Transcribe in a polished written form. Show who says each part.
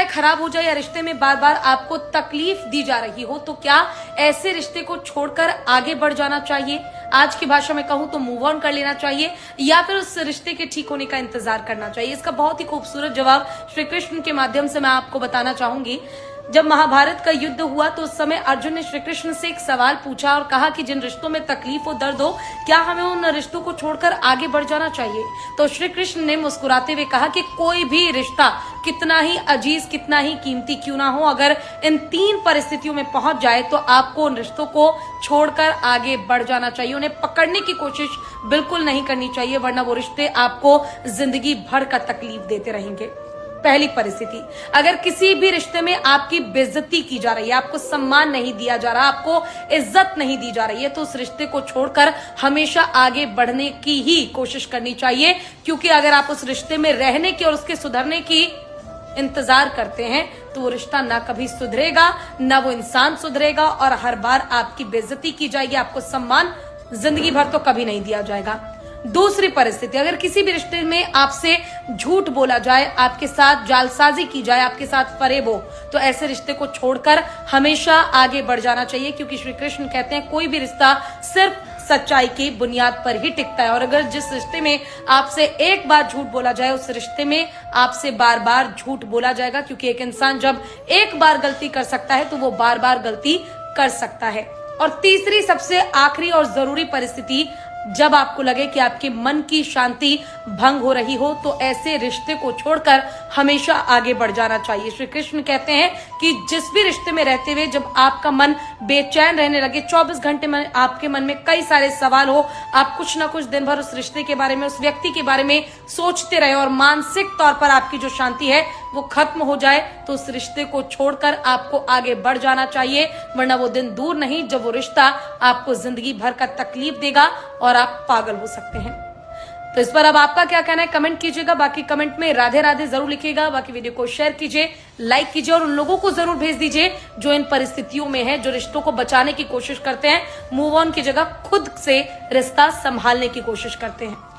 Speaker 1: जाए, खराब हो जाए, या रिश्ते में बार बार आपको तकलीफ दी जा रही हो, तो क्या ऐसे रिश्ते को छोड़कर आगे बढ़ जाना चाहिए? आज की भाषा में कहूं तो मूव ऑन कर लेना चाहिए, या फिर उस रिश्ते के ठीक होने का इंतजार करना चाहिए? इसका बहुत ही खूबसूरत जवाब श्री कृष्ण के माध्यम से मैं आपको बताना चाहूंगी। जब महाभारत का युद्ध हुआ तो उस समय अर्जुन ने श्री कृष्ण से एक सवाल पूछा और कहा कि जिन रिश्तों में तकलीफ हो, दर्द हो, क्या हमें उन रिश्तों को छोड़कर आगे बढ़ जाना चाहिए? तो श्री कृष्ण ने मुस्कुराते हुए कहा कि कोई भी रिश्ता कितना ही अजीज, कितना ही कीमती क्यों ना हो, अगर इन 3 परिस्थितियों में पहुंच जाए तो आपको उन रिश्तों को छोड़कर आगे बढ़ जाना चाहिए। उन्हें पकड़ने की कोशिश बिल्कुल नहीं करनी चाहिए, वरना वो रिश्ते आपको जिंदगी भर का तकलीफ देते रहेंगे। पहली परिस्थिति, अगर किसी भी रिश्ते में आपकी बेइज्जती की जा रही है, आपको सम्मान नहीं दिया जा रहा, आपको इज्जत नहीं दी जा रही है, तो उस रिश्ते को छोड़कर हमेशा आगे बढ़ने की ही कोशिश करनी चाहिए। क्योंकि अगर आप उस रिश्ते में रहने की और उसके सुधरने की इंतजार करते हैं तो वो रिश्ता ना कभी सुधरेगा, ना वो इंसान सुधरेगा, और हर बार आपकी बेइज्जती की जाएगी, आपको सम्मान जिंदगी भर तो कभी नहीं दिया जाएगा। दूसरी परिस्थिति, अगर किसी भी रिश्ते में आपसे झूठ बोला जाए, आपके साथ जालसाजी की जाए, आपके साथ फरेब हो, तो ऐसे रिश्ते को छोड़कर हमेशा आगे बढ़ जाना चाहिए। क्योंकि श्री कृष्ण कहते हैं कोई भी रिश्ता सिर्फ सच्चाई की बुनियाद पर ही टिकता है, और अगर जिस रिश्ते में आपसे एक बार झूठ बोला जाए, उस रिश्ते में आपसे बार बार झूठ बोला जाएगा। क्योंकि एक इंसान जब एक बार गलती कर सकता है तो वो बार बार गलती कर सकता है। और तीसरी सबसे आखिरी और जरूरी परिस्थिति, जब आपको लगे कि आपके मन की शांति भंग हो रही हो, तो ऐसे रिश्ते को छोड़कर हमेशा आगे बढ़ जाना चाहिए। श्री कृष्ण कहते हैं कि जिस भी रिश्ते में रहते हुए जब आपका मन बेचैन रहने लगे, 24 घंटे में आपके मन में कई सारे सवाल हो, आप कुछ ना कुछ दिन भर उस रिश्ते के बारे में, उस व्यक्ति के बारे में सोचते रहे और मानसिक तौर पर आपकी जो शांति है वो खत्म हो जाए, तो उस रिश्ते को छोड़कर आपको आगे बढ़ जाना चाहिए। वरना वो दिन दूर नहीं जब वो रिश्ता आपको जिंदगी भर का तकलीफ देगा और आप पागल हो सकते हैं। तो इस पर अब आपका क्या कहना है, कमेंट कीजिएगा। बाकी कमेंट में राधे राधे जरूर लिखिएगा। बाकी वीडियो को शेयर कीजिए, लाइक कीजिए, और उन लोगों को जरूर भेज दीजिए जो इन परिस्थितियों में है, जो रिश्तों को बचाने की कोशिश करते हैं, मूव ऑन की जगह खुद से रिश्ता संभालने की कोशिश करते हैं।